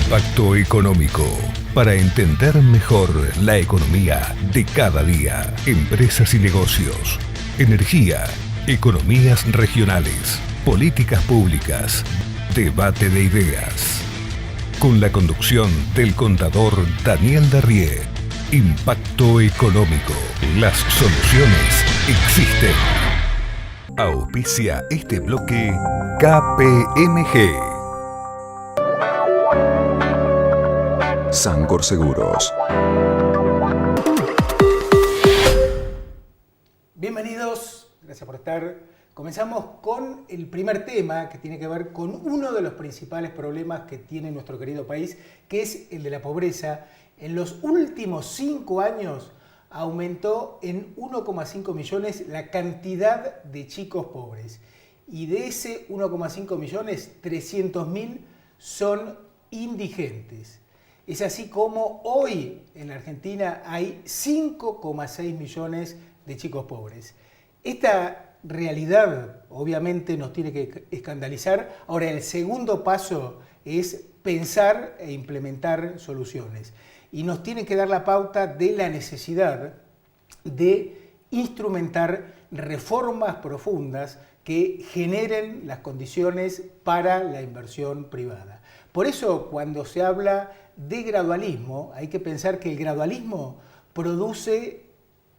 Impacto económico. Para entender mejor la economía de cada día, empresas y negocios, energía, economías regionales, políticas públicas, debate de ideas. Con la conducción del contador Daniel Darrié. Impacto económico. Las soluciones existen. Auspicia este bloque KPMG. Sancor Seguros. Bienvenidos, gracias por estar. Comenzamos con el primer tema que tiene que ver con uno de los principales problemas que tiene nuestro querido país, que es el de la pobreza. En los últimos 5 años aumentó en 1,5 millones la cantidad de chicos pobres. Y de ese 1,5 millones, 300.000 son indigentes. Es así como hoy en la Argentina hay 5,6 millones de chicos pobres. Esta realidad obviamente nos tiene que escandalizar. Ahora, el segundo paso es pensar e implementar soluciones. Y nos tiene que dar la pauta de la necesidad de instrumentar reformas profundas que generen las condiciones para la inversión privada. Por eso, cuando se habla de gradualismo, hay que pensar que el gradualismo produce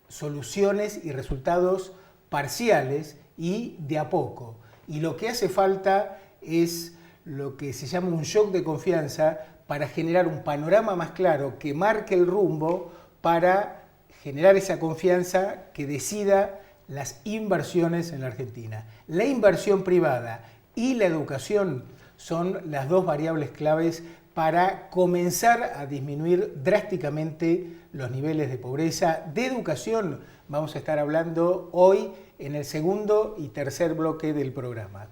soluciones y resultados parciales y de a poco. Y lo que hace falta es lo que se llama un shock de confianza para generar un panorama más claro que marque el rumbo para generar esa confianza que decida las inversiones en la Argentina. La inversión privada y la educación son las dos variables claves para comenzar a disminuir drásticamente los niveles de pobreza. De educación vamos a estar hablando hoy en el segundo y tercer bloque del programa.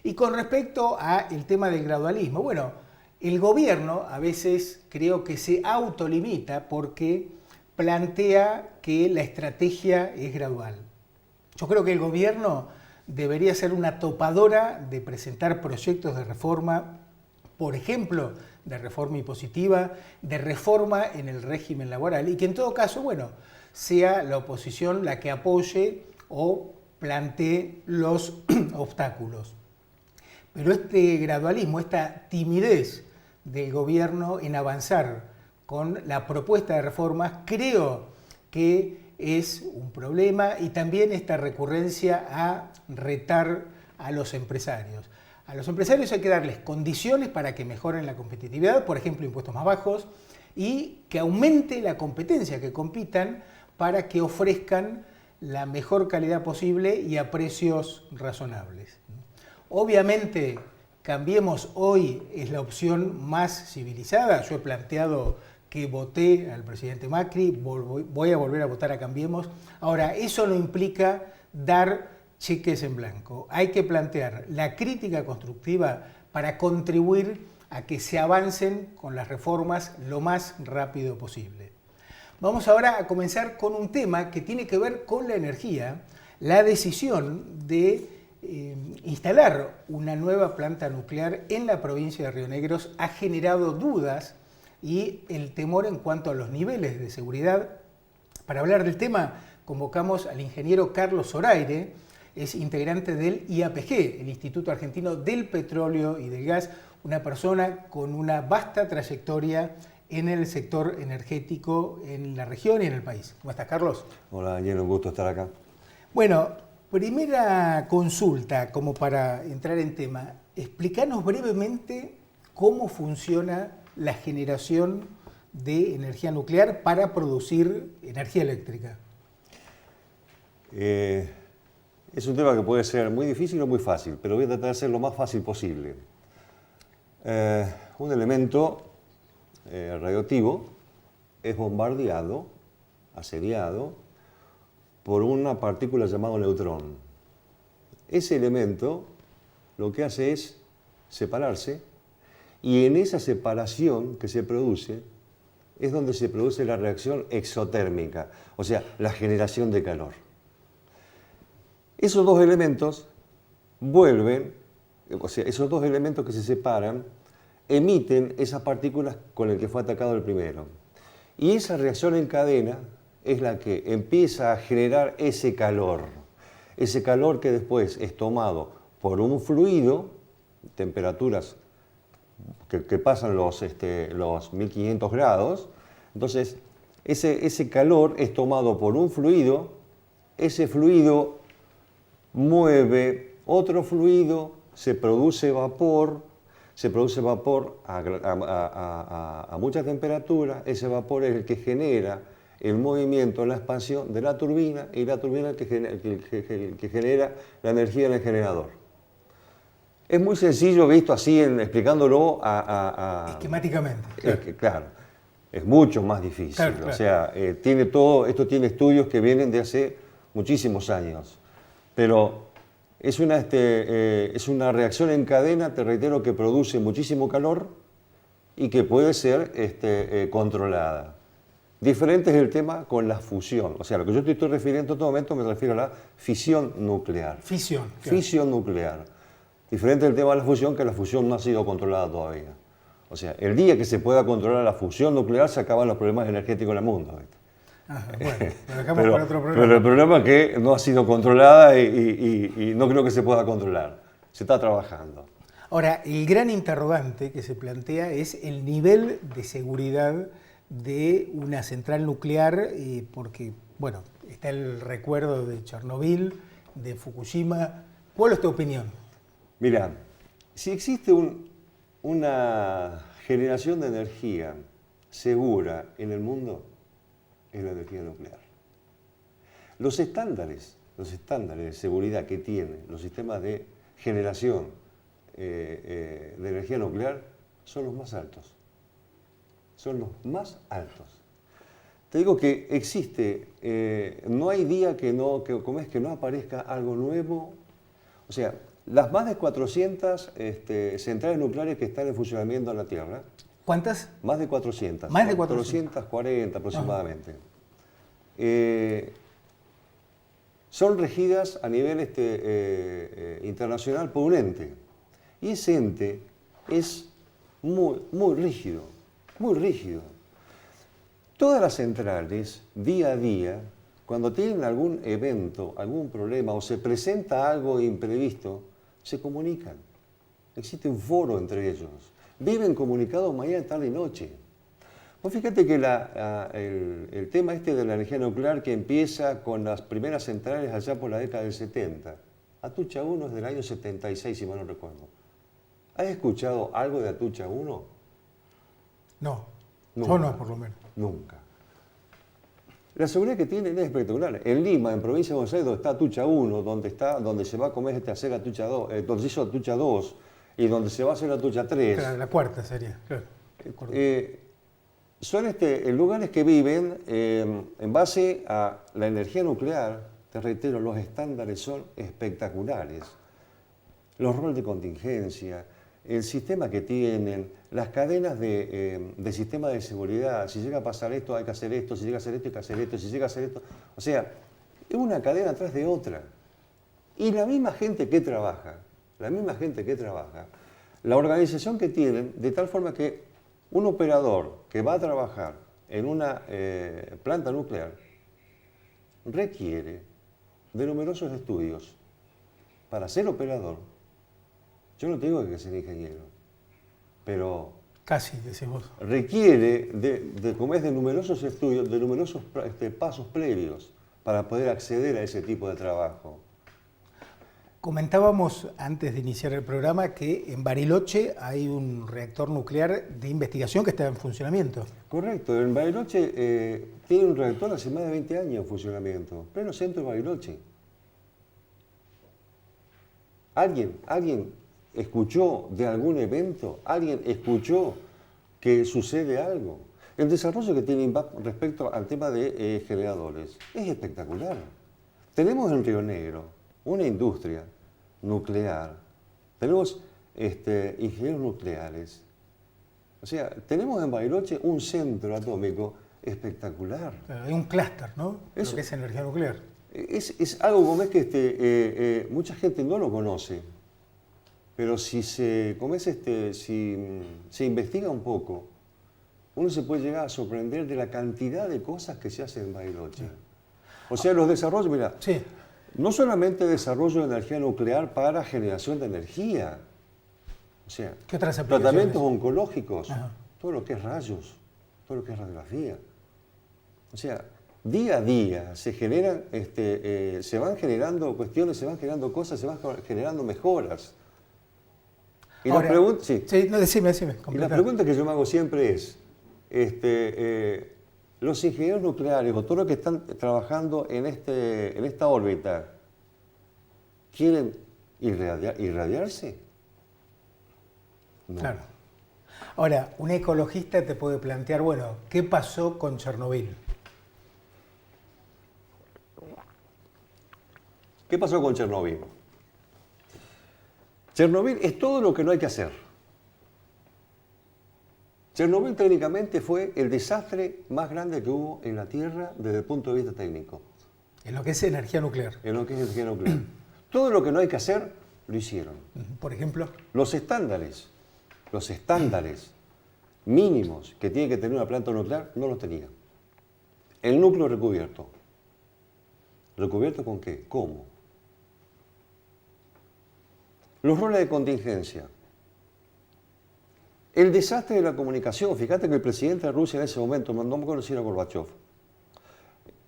Y con respecto al tema del gradualismo, bueno, el gobierno a veces creo que se autolimita porque plantea que la estrategia es gradual. Yo creo que el gobierno debería ser una topadora de presentar proyectos de reforma, por ejemplo, de reforma impositiva, de reforma en el régimen laboral, y que en todo caso, bueno, sea la oposición la que apoye o plantee los obstáculos. Pero este gradualismo, esta timidez del gobierno en avanzar con la propuesta de reformas, creo que es un problema, y también esta recurrencia a retar a los empresarios. A los empresarios hay que darles condiciones para que mejoren la competitividad, por ejemplo, impuestos más bajos, y que aumente la competencia, que compitan para que ofrezcan la mejor calidad posible y a precios razonables. Obviamente, Cambiemos Hoy es la opción más civilizada. Yo he planteado que voté al presidente Macri, voy a volver a votar a Cambiemos. Ahora, eso no implica dar cheques en blanco. Hay que plantear la crítica constructiva para contribuir a que se avancen con las reformas lo más rápido posible. Vamos ahora a comenzar con un tema que tiene que ver con la energía. La decisión de instalar una nueva planta nuclear en la provincia de Río Negro ha generado dudas y el temor en cuanto a los niveles de seguridad. Para hablar del tema convocamos al ingeniero Carlos Zoraire, es integrante del IAPG, el Instituto Argentino del Petróleo y del Gas, una persona con una vasta trayectoria en el sector energético en la región y en el país. ¿Cómo estás, Carlos? Hola, Daniel, un gusto estar acá. Bueno, primera consulta, como para entrar en tema. Explícanos brevemente cómo funciona la generación de energía nuclear para producir energía eléctrica. Es un tema que puede ser muy difícil o muy fácil, pero voy a tratar de ser lo más fácil posible. Un elemento radioactivo es bombardeado, asediado, por una partícula llamada neutrón. Ese elemento lo que hace es separarse, y en esa separación que se produce es donde se produce la reacción exotérmica, o sea, la generación de calor. Esos dos elementos vuelven, o sea, esos dos elementos que se separan emiten esas partículas con el que fue atacado el primero. Y esa reacción en cadena es la que empieza a generar ese calor que después es tomado por un fluido, temperaturas que pasan los 1500 grados, entonces ese calor es tomado por un fluido, ese fluido mueve otro fluido, se produce vapor a mucha temperatura, ese vapor es el que genera el movimiento, la expansión de la turbina, y la turbina es el que genera la energía en el generador. Es muy sencillo visto así, explicándolo esquemáticamente. Claro, es mucho más difícil. Claro. O sea, esto tiene estudios que vienen de hace muchísimos años. Pero es una reacción en cadena, te reitero, que produce muchísimo calor y que puede ser controlada. Diferente es el tema con la fusión. O sea, lo que yo te estoy refiriendo en todo momento me refiero a la fisión nuclear. Fisión. Claro. Fisión nuclear. Diferente el tema de la fusión, que la fusión no ha sido controlada todavía. O sea, el día que se pueda controlar la fusión nuclear se acaban los problemas energéticos en el mundo. ¿Viste? Ajá, bueno, lo dejamos para otro programa. Pero el problema es que no ha sido controlada y no creo que se pueda controlar. Se está trabajando. Ahora, el gran interrogante que se plantea es el nivel de seguridad de una central nuclear, porque, bueno, está el recuerdo de Chernobyl, de Fukushima. ¿Cuál es tu opinión? Mira, si existe una generación de energía segura en el mundo, es la energía nuclear. Los estándares de seguridad que tienen los sistemas de generación de energía nuclear son los más altos. Son los más altos. Te digo que existe, no hay día que no aparezca algo nuevo. O sea, las más de 400 centrales nucleares que están en funcionamiento en la Tierra. ¿Cuántas? Más de 400. Más de 400. 440 aproximadamente. Son regidas a nivel internacional por un ente. Y ese ente es muy rígido, muy rígido. Todas las centrales, día a día, cuando tienen algún evento, algún problema o se presenta algo imprevisto, se comunican. Existe un foro entre ellos. Viven comunicados mañana, tarde y noche. Pues fíjate que el tema de la energía nuclear que empieza con las primeras centrales allá por la década del 70. Atucha 1 es del año 76, si mal no recuerdo. ¿Has escuchado algo de Atucha 1? No, Nunca. yo no, por lo menos. Nunca. La seguridad que tienen es espectacular. En Lima, en provincia de Buenos Aires, donde está Atucha 1, donde se va a comer hacer Atucha 2, donde se hizo Atucha 2 y donde se va a hacer Atucha 3. Claro, la cuarta sería, claro. Son lugares que viven en base a la energía nuclear. Te reitero, los estándares son espectaculares. Los roles de contingencia, el sistema que tienen, las cadenas de sistema de seguridad. Si llega a pasar esto, hay que hacer esto. Si llega a hacer esto, hay que hacer esto. Si llega a hacer esto. O sea, es una cadena atrás de otra. Y la misma gente que trabaja, la organización que tienen, de tal forma que un operador que va a trabajar en una planta nuclear requiere de numerosos estudios. Para ser operador, yo no tengo que ser ingeniero, pero casi, decís vos. Requiere de numerosos estudios, de numerosos pasos previos para poder acceder a ese tipo de trabajo. Comentábamos antes de iniciar el programa que en Bariloche hay un reactor nuclear de investigación que está en funcionamiento. Correcto, en Bariloche tiene un reactor hace más de 20 años en funcionamiento, pleno centro de Bariloche. ¿Alguien escuchó de algún evento? ¿Alguien escuchó que sucede algo? El desarrollo que tiene INVAP respecto al tema de generadores es espectacular. Tenemos en Río Negro una industria nuclear, tenemos ingenieros nucleares, o sea, tenemos en Bariloche un centro atómico espectacular. Hay un clúster, ¿no? Lo que es energía nuclear. Es algo como es que mucha gente no lo conoce. Pero si se investiga un poco, uno se puede llegar a sorprender de la cantidad de cosas que se hacen en Bariloche. O sea, los desarrollos, mira, Sí. no solamente desarrollo de energía nuclear para generación de energía, o sea, ¿Qué otras aplicaciones? tratamientos oncológicos, Ajá. todo lo que es rayos, todo lo que es radiografía. O sea, día a día se generan, se van generando cuestiones, se van generando cosas, se van generando mejoras. Y Ahora, la pregunta, sí. Sí, no, decime, Y la completá. pregunta que yo me hago siempre es, los ingenieros nucleares o todos los que están trabajando en esta órbita, ¿quieren irradiarse? No. Claro. Ahora, un ecologista te puede plantear, bueno, ¿qué pasó con Chernobyl? ¿Qué pasó con Chernobyl? Chernobyl es todo lo que no hay que hacer. Chernobyl técnicamente fue el desastre más grande que hubo en la Tierra desde el punto de vista técnico, En lo que es energía nuclear. en lo que es energía nuclear. Todo lo que no hay que hacer, lo hicieron. Por ejemplo, Los estándares mínimos que tiene que tener una planta nuclear, no los tenía. El núcleo recubierto. ¿Recubierto con qué? ¿Cómo? Los roles de contingencia. El desastre de la comunicación. Fíjate que el presidente de Rusia en ese momento, no me conocía a Gorbachev.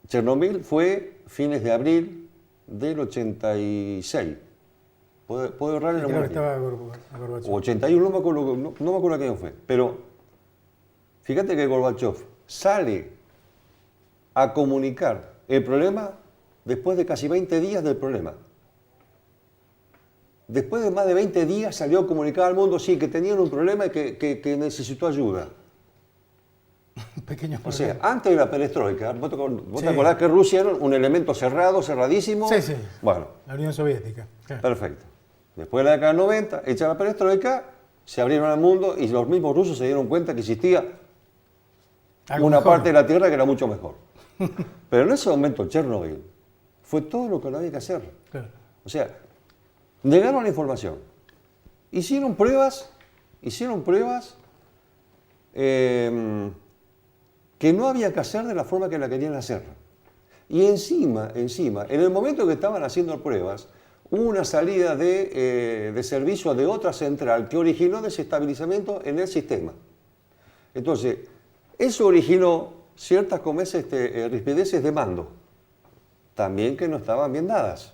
Chernobyl fue fines de abril del 86. ¿Puedo errar en creo que algún estaba Gorbachev. o 81, no me acuerdo qué año fue. Pero fíjate que Gorbachev sale a comunicar el problema después de casi 20 días del problema. Después de más de 20 días salió a comunicar al mundo, sí, que tenían un problema y que necesitó ayuda. Pequeños O sea, problemas. antes de la perestroika, ¿vos Sí. te acordás que Rusia era un elemento cerrado, cerradísimo? Sí, sí. Bueno, La Unión Soviética. Claro. perfecto. Después de la década del 90, hecha la perestroika, se abrieron al mundo y los mismos rusos se dieron cuenta que existía Algo una mejor. parte de la Tierra que era mucho mejor. Pero en ese momento Chernobyl fue todo lo que no había que hacer. Claro. O sea, negaron la información. Hicieron pruebas que no había que hacer de la forma que la querían hacer. Y encima, en el momento que estaban haciendo pruebas, hubo una salida de servicio de otra central que originó desestabilizamiento en el sistema. Entonces, eso originó ciertas rispideces de mando, también que no estaban bien dadas.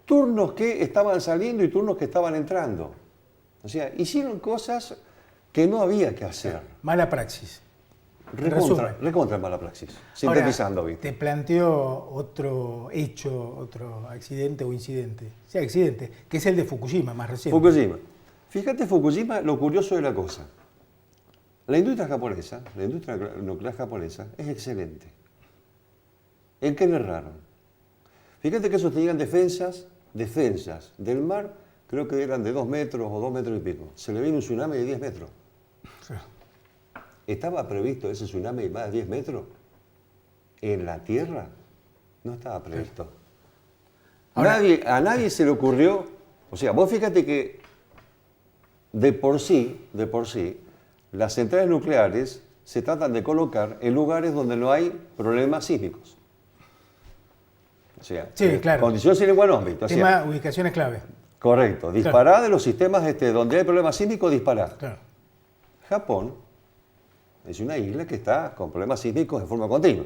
Turnos que estaban saliendo y turnos que estaban entrando. O sea, hicieron cosas que no había que hacer. Mala praxis. Resumen. Recontra mala praxis. Ahora, Sintetizando, ¿viste? te planteó otro hecho, otro accidente o incidente. Sí, accidente, que es el de Fukushima, más reciente. Fukushima. Fíjate Fukushima, lo curioso de la cosa. La industria japonesa, la industria nuclear japonesa, es excelente. ¿En qué le erraron? Fíjate que esos tenían defensas del mar, creo que eran de 2 metros o 2 metros y pico. Se le vino un tsunami de 10 metros. Sí. ¿Estaba previsto ese tsunami de más de 10 metros? En la Tierra no estaba previsto. Ahora- A nadie se le ocurrió, o sea, vos fíjate que de por sí, las centrales nucleares se tratan de colocar en lugares donde no hay problemas sísmicos. O sea, Sí, claro. condición sine qua non, ¿viste? O sea, Tema ubicaciones clave. correcto, disparar de los sistemas donde hay problemas sísmicos, disparar. Claro. Japón es una isla que está con problemas sísmicos de forma continua.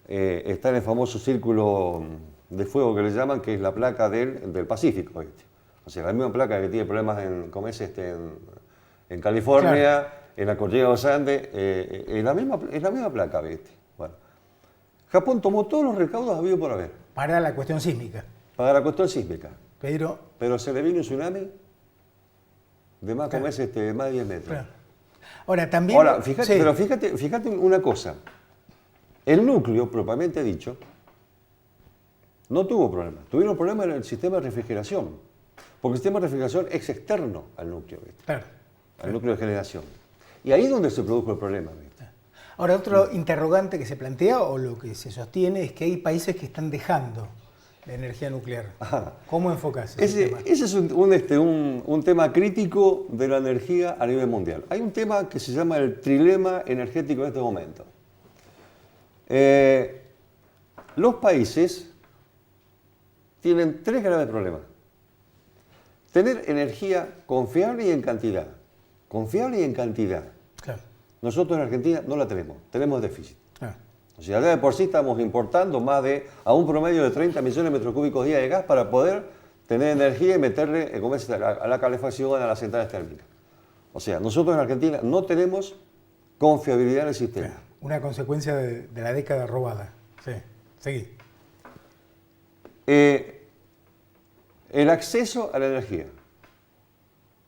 Está en el famoso círculo de fuego que le llaman, que es la placa del Pacífico. ¿Viste? O sea, la misma placa que tiene problemas en California, en la cordillera de los Andes, es la misma placa. ¿Viste? Bueno, Japón tomó todos los recaudos habidos por haber Para la cuestión sísmica. para la cuestión sísmica, Pero, se le vino un tsunami de más, Claro. más de 10 metros. claro. Ahora, también... Ahora, fíjate, Sí. pero fíjate una cosa. El núcleo, propiamente dicho, no tuvo problemas. Tuvieron problemas en el sistema de refrigeración. Porque el sistema de refrigeración es externo al núcleo, ¿viste? Claro. Al núcleo de generación. Y ahí es donde se produjo el problema, ¿viste? Ahora, otro interrogante que se plantea o lo que se sostiene es que hay países que están dejando la energía nuclear. Ajá. ¿Cómo enfocás ese tema? Ese es un tema crítico de la energía a nivel mundial. Hay un tema que se llama el trilema energético en este momento. Los países tienen 3 graves problemas. Tener energía confiable y en cantidad. Confiable y en cantidad. Claro. Nosotros en Argentina no la tenemos déficit. Claro. O sea, ya de por sí estamos importando a un promedio de 30 millones de metros cúbicos día de gas para poder tener energía y meterle a la calefacción, a las centrales térmicas. O sea, nosotros en Argentina no tenemos confiabilidad en el sistema. Claro. Una consecuencia de la década robada. Sí, seguí. El acceso a la energía.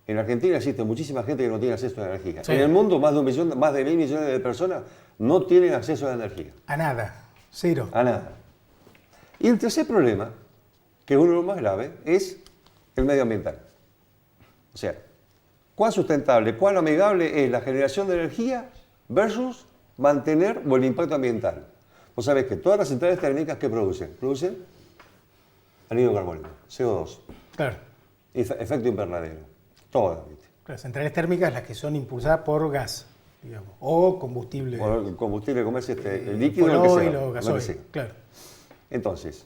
En Argentina existe muchísima gente que no tiene acceso a la energía. Sí. En el mundo, más de 1.000 millones de personas no tienen acceso a la energía. A nada. Cero. A nada. Y el tercer problema, que es uno de los más graves, es el medioambiental. O sea, cuán sustentable, cuán amigable es la generación de energía versus mantener el impacto ambiental. Vos sabés que todas las centrales térmicas que producen anhídrido carbónico, CO2, Claro. efecto invernadero, todas. ¿Viste? Las centrales térmicas, las que son impulsadas por gas, digamos, o combustible. O el combustible, como es el líquido, lo que sea, o lo que gasoil. sea. Claro. Entonces,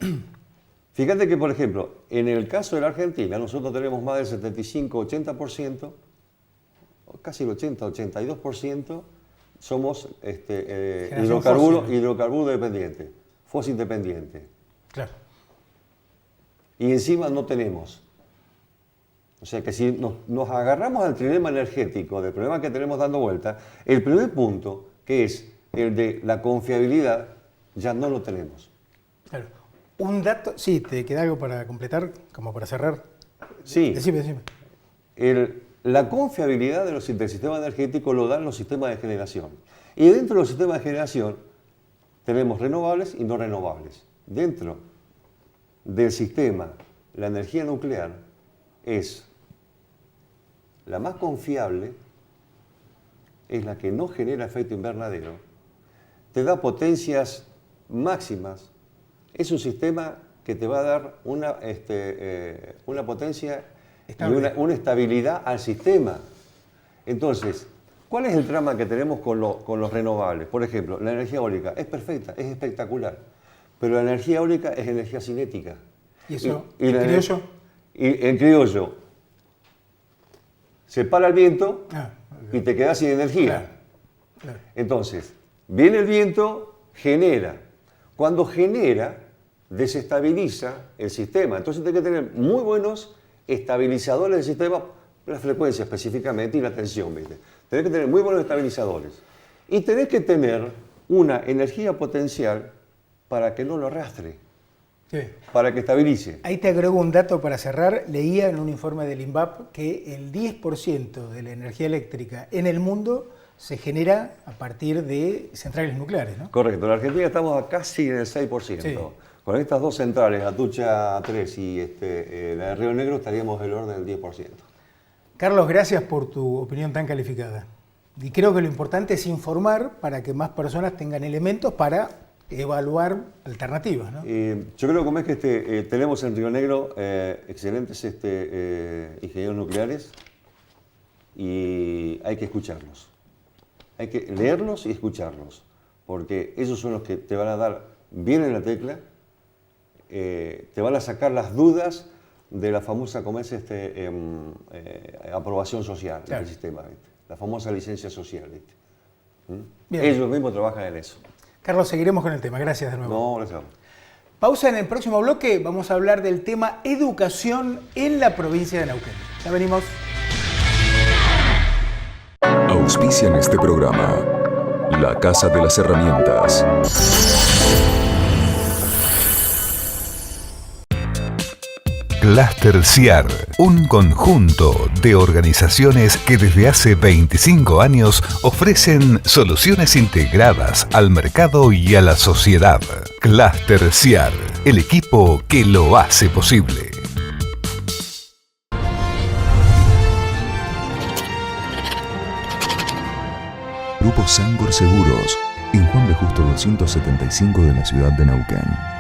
fíjate que, por ejemplo, en el caso de la Argentina, nosotros tenemos más del 75-80%, casi el 80-82%, somos hidrocarburo dependiente, fósil dependiente. Claro. Y encima no tenemos. O sea que si nos agarramos al trilema energético, del problema que tenemos dando vuelta, el primer punto, que es el de la confiabilidad, ya no lo tenemos. Claro. Un dato, sí, ¿te queda algo para completar, como para cerrar? Sí. Decime. La confiabilidad del sistema energético lo dan los sistemas de generación. Y dentro de los sistemas de generación tenemos renovables y no renovables. Dentro del sistema, la energía nuclear es la más confiable, es la que no genera efecto invernadero, te da potencias máximas, es un sistema que te va a dar una potencia y una estabilidad al sistema. Entonces, ¿cuál es el trama que tenemos con los renovables? Por ejemplo, la energía eólica es perfecta, es espectacular, pero la energía eólica es energía cinética. ¿Y eso, en criollo? En criollo, se para el viento y te quedas sin energía. Claro. Entonces, viene el viento, genera. Cuando genera, desestabiliza el sistema. Entonces tienes que tener muy buenos estabilizadores del sistema, la frecuencia específicamente y la tensión, ¿viste? Tenés que tener muy buenos estabilizadores. Y tenés que tener una energía potencial para que no lo arrastre, Sí. para que estabilice. Ahí te agrego un dato para cerrar. Leía en un informe del INVAP que el 10% de la energía eléctrica en el mundo se genera a partir de centrales nucleares, ¿no? Correcto. En la Argentina estamos casi en el 6%. Sí. Con estas dos centrales, Atucha 3 y la de Río Negro, estaríamos del orden del 10%. Carlos, gracias por tu opinión tan calificada. Y creo que lo importante es informar para que más personas tengan elementos para evaluar alternativas, ¿no? Yo creo como es que tenemos en Río Negro excelentes ingenieros nucleares y hay que escucharlos. Hay que leerlos y escucharlos, porque ellos son los que te van a dar bien en la tecla, te van a sacar las dudas de la famosa aprobación social del sistema, ¿viste? La famosa licencia social. ¿Viste? Ellos mismos trabajan en eso. Carlos, seguiremos con el tema. Gracias de nuevo. No, gracias. Pausa en el próximo bloque. Vamos a hablar del tema educación en la provincia de Neuquén. Ya venimos. Auspician este programa La Casa de las Herramientas. Cluster CIAR, un conjunto de organizaciones que desde hace 25 años ofrecen soluciones integradas al mercado y a la sociedad. Cluster CIAR, el equipo que lo hace posible. Grupo Sangor Seguros, en Juan B. Justo 275 de la ciudad de Neuquén.